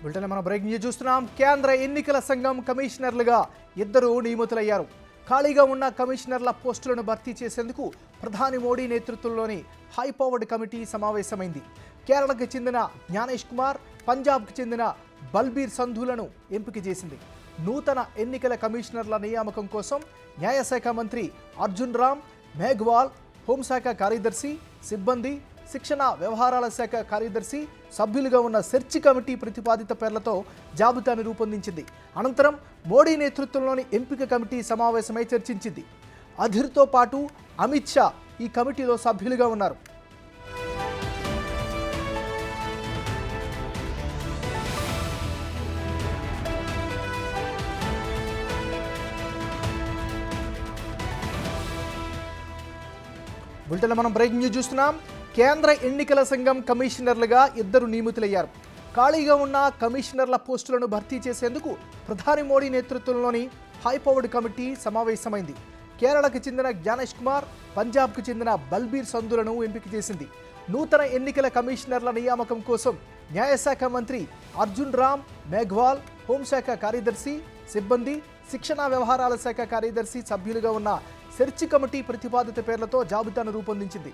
వీటిని మనం breaking news చూస్తున్నాం. కేంద్ర ఎన్నికల సంఘం కమిషనర్లుగా ఇద్దరు నియమితులయ్యారు. ఖాళీగా ఉన్న కమిషనర్ల పోస్టులను భర్తీ చేసేందుకు ప్రధాని మోడీ నేతృత్వంలోని హైపవర్డ్ కమిటీ సమావేశమైంది. కేరళకు చెందిన జ్ఞానేష్ కుమార్, పంజాబ్కు చెందిన బల్బీర్ సంధులను ఎంపిక చేసింది. నూతన ఎన్నికల కమిషనర్ల నియామకం కోసం న్యాయశాఖ మంత్రి అర్జున్ రామ్ మేఘ్వాల్, హోంశాఖ కార్యదర్శి, సిబ్బంది, శిక్షణ వ్యవహారాల శాఖ కార్యదర్శి సభ్యులుగా ఉన్న సెర్చ్ కమిటీ ప్రతిపాదిత పేర్లతో జాబితాను రూపొందించింది. అనంతరం మోడీ నేతృత్వంలోని ఎంపిక కమిటీ సమావేశమై చర్చించింది. అధిర్తో పాటు అమిత్ షా ఈ కమిటీలో సభ్యులుగా ఉన్నారు. బులెటిన్లో మనం బ్రేకింగ్ న్యూస్ చూస్తున్నాం. కేంద్ర ఎన్నికల సంఘం కమిషనర్లుగా ఇద్దరు నియమితులయ్యారు. ఖాళీగా ఉన్న కమిషనర్ల పోస్టులను భర్తీ చేసేందుకు ప్రధాని మోడీ నేతృత్వంలోని హైపవర్డ్ కమిటీ సమావేశమైంది. కేరళకు చెందిన జ్ఞానేష్ కుమార్, పంజాబ్కు చెందిన బల్బీర్ సంధులను ఎంపిక చేసింది. నూతన ఎన్నికల కమిషనర్ల నియామకం కోసం న్యాయశాఖ మంత్రి అర్జున్ రామ్ మేఘ్వాల్, హోంశాఖ కార్యదర్శి, సిబ్బంది, శిక్షణ వ్యవహారాల శాఖ కార్యదర్శి సభ్యులుగా ఉన్న సెర్చ్ కమిటీ ప్రతిపాదిత పేర్లతో జాబితాను రూపొందించింది.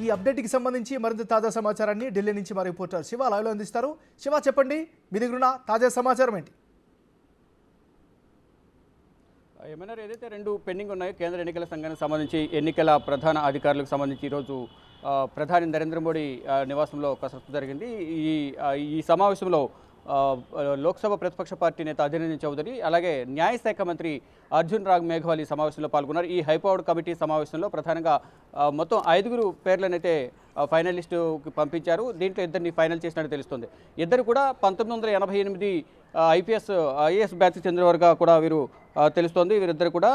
ఈ అప్డేట్కి సంబంధించి మరింత తాజా సమాచారాన్ని ఢిల్లీ నుంచి మా రిపోర్టర్ శివ లైవ్లో అందిస్తారు. శివ, చెప్పండి, మీ దగ్గర తాజా సమాచారం ఏంటి? ఏమైనా ఏదైతే రెండు పెండింగ్ ఉన్నాయో కేంద్ర ఎన్నికల సంఘానికి సంబంధించి ఎన్నికల ప్రధాన అధికారులకు సంబంధించి ఈరోజు ప్రధాని నరేంద్ర మోడీ నివాసంలో కసరత్తు జరిగింది. ఈ సమావేశంలో లోక్సభ ప్రతిపక్ష పార్టీ నేత అధీర్ రంజన్ చౌదరి, అలాగే న్యాయశాఖ మంత్రి అర్జున్ రామ్ మేఘ్వాల్ ఈ సమావేశంలో పాల్గొన్నారు. ఈ హైపవర్డ్ కమిటీ సమావేశంలో ప్రధానంగా మొత్తం 5 పేర్లనైతే ఫైనలిస్టుకి పంపించారు. దీంట్లో ఇద్దరిని ఫైనల్ చేసినట్టు తెలుస్తుంది. ఇద్దరు కూడా 1988 ఐఏఎస్ బ్యాచ్కి చెందినవారుగా కూడా వీరు తెలుస్తోంది. వీరిద్దరు కూడా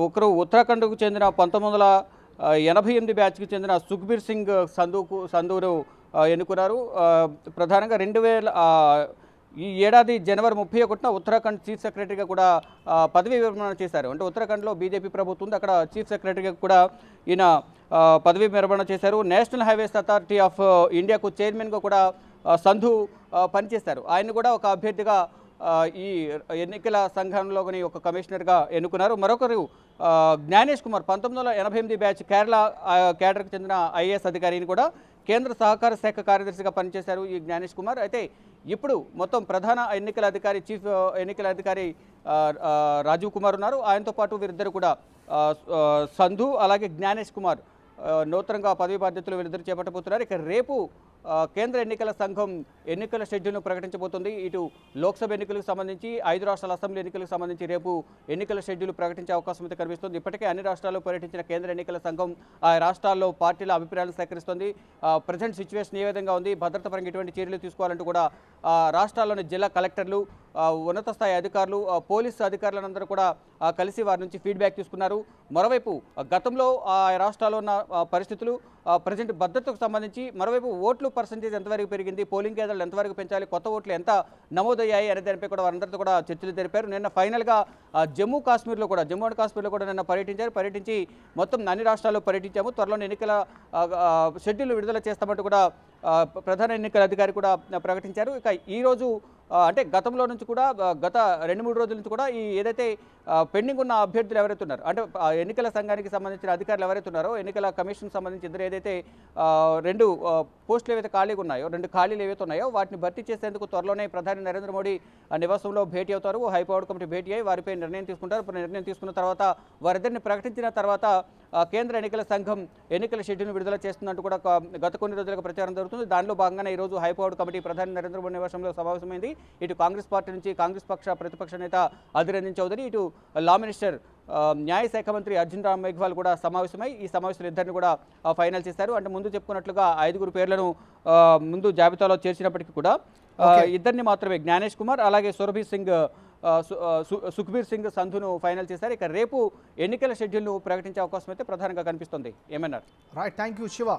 ఒకరు ఉత్తరాఖండ్కు చెందిన 1988 బ్యాచ్కి చెందిన సుఖ్బీర్ సింగ్ సంధూను ఎన్నుకున్నారు. ప్రధానంగా ఈ ఏడాది జనవరి 31న ఉత్తరాఖండ్ చీఫ్ సెక్రటరీగా కూడా పదవీ విరమణ చేశారు. అంటే ఉత్తరాఖండ్లో బీజేపీ ప్రభుత్వం ఉంది, అక్కడ చీఫ్ సెక్రటరీగా కూడా ఈయన పదవీ విరమణ చేశారు. నేషనల్ హైవేస్ అథారిటీ ఆఫ్ ఇండియాకు చైర్మన్గా కూడా సంధు పనిచేశారు. ఆయన కూడా ఒక అభ్యర్థిగా ఈ ఎన్నికల సంఘంలోని ఒక కమిషనర్గా ఎన్నుకున్నారు. మరొకరు జ్ఞానేష్ కుమార్, 1988 బ్యాచ్ కేరళ కేడర్కి చెందిన ఐఏఎస్ అధికారిని కూడా కేంద్ర సహకార శాఖ కార్యదర్శిగా పనిచేశారు ఈ జ్ఞానేష్ కుమార్. అయితే ఇప్పుడు మొత్తం ప్రధాన ఎన్నికల అధికారి, చీఫ్ ఎన్నికల అధికారి రాజీవ్ కుమార్ ఉన్నారు. ఆయనతో పాటు వీరిద్దరు కూడా సంధు అలాగే జ్ఞానేష్ కుమార్ నూతనంగా పదవి బాధ్యతలు వీరిద్దరు చేపట్టబోతున్నారు. ఇక రేపు కేంద్ర ఎన్నికల సంఘం ఎన్నికల షెడ్యూల్ను ప్రకటించబోతుంది. ఇటు లోక్సభ ఎన్నికలకు సంబంధించి 5 రాష్ట్రాల అసెంబ్లీ ఎన్నికలకు సంబంధించి రేపు ఎన్నికల షెడ్యూల్ ప్రకటించే అవకాశం అయితే కనిపిస్తుంది. ఇప్పటికే అన్ని రాష్ట్రాల్లో పర్యటించిన కేంద్ర ఎన్నికల సంఘం ఆ రాష్ట్రాల్లో పార్టీల అభిప్రాయాలను సేకరిస్తుంది. ప్రజెంట్ సిచ్యువేషన్ ఏ విధంగా ఉంది, భద్రత పరంగా ఎటువంటి చర్యలు తీసుకోవాలంటూ కూడా రాష్ట్రాల్లోని జిల్లా కలెక్టర్లు, ఉన్నత స్థాయి అధికారులు, పోలీసు అధికారులందరూ కూడా కలిసి వారి నుంచి ఫీడ్బ్యాక్ తీసుకున్నారు. మరోవైపు గతంలో ఆ రాష్ట్రాల్లో ఉన్న పరిస్థితులు, ప్రజెంట్ భద్రతకు సంబంధించి, మరోవైపు ఓట్లు పర్సెంటేజ్ ఎంతవరకు పెరిగింది, పోలింగ్ కేంద్రాలు ఎంతవరకు పెంచాలి, కొత్త ఓట్లు ఎంత నమోదయ్యాయి అనే దానిపై కూడా వారందరితో కూడా చర్చలు జరిపారు. నిన్న ఫైనల్గా జమ్మూ అండ్ కాశ్మీర్లో కూడా నిన్న పర్యటించి మొత్తం అన్ని రాష్ట్రాల్లో పర్యటించాము. త్వరలోనే ఎన్నికల షెడ్యూల్ విడుదల చేస్తామంటూ కూడా ప్రధాన ఎన్నికల అధికారి కూడా ప్రకటించారు. ఇక ఈరోజు అంటే గతంలో నుంచి కూడా గత 2-3 రోజుల నుంచి కూడా ఈ ఏదైతే పెండింగ్ ఉన్న అభ్యర్థులు ఎవరైతే ఉన్నారో, అంటే ఎన్నికల సంఘానికి సంబంధించిన అధికారులు ఎవరైతే ఉన్నారో, ఎన్నికల కమిషన్ సంబంధించి ఇద్దరు ఏదైతే 2 పోస్టులు ఏవైతే ఖాళీగా ఉన్నాయో, 2 ఖాళీలు ఏవైతే ఉన్నాయో వాటిని భర్తీ చేసేందుకు త్వరలోనే ప్రధాని నరేంద్ర మోడీ నివాసంలో భేటీ అవుతారు. హైపవర్డ్ కమిటీ భేటీ అయ్యి వారిపై నిర్ణయం తీసుకుంటారు. నిర్ణయం తీసుకున్న తర్వాత వారిద్దరిని ప్రకటించిన తర్వాత కేంద్ర ఎన్నికల సంఘం ఎన్నికల షెడ్యూల్ను విడుదల చేస్తున్నట్టు కూడా గత కొన్ని రోజులుగా ప్రచారం జరుగుతుంది. దానిలో భాగంగానే ఈరోజు హైపవర్డ్ కమిటీ ప్రధాని నరేంద్ర మోడీ నివాసంలో సమావేశమైంది. ఇటు కాంగ్రెస్ పార్టీ నుంచి కాంగ్రెస్ ప్రతిపక్ష నేత అధీర్ రంజన్ చౌదరి, ఇటు లా మినిస్టర్ న్యాయశాఖ మంత్రి అర్జున్ రామ్ మేఘ్వాల్ కూడా సమావేశమై ఈ సమావేశంలో ఇద్దరిని కూడా ఫైనల్ చేశారు. అంటే ముందు చెప్పుకున్నట్లుగా 5 పేర్లను ముందు జాబితాలో చేర్చినప్పటికీ కూడా ఇద్దరిని మాత్రమే, జ్ఞానేష్ కుమార్ అలాగే సుఖ్బీర్ సింగ్ సంధును ఫైనల్ చేశారు. ఇక రేపు ఎన్నికల షెడ్యూల్ను ప్రకటించే అవకాశం అయితే ప్రధానంగా కనిపిస్తుంది. ఏమన్నారు? Right, thank you Shiva.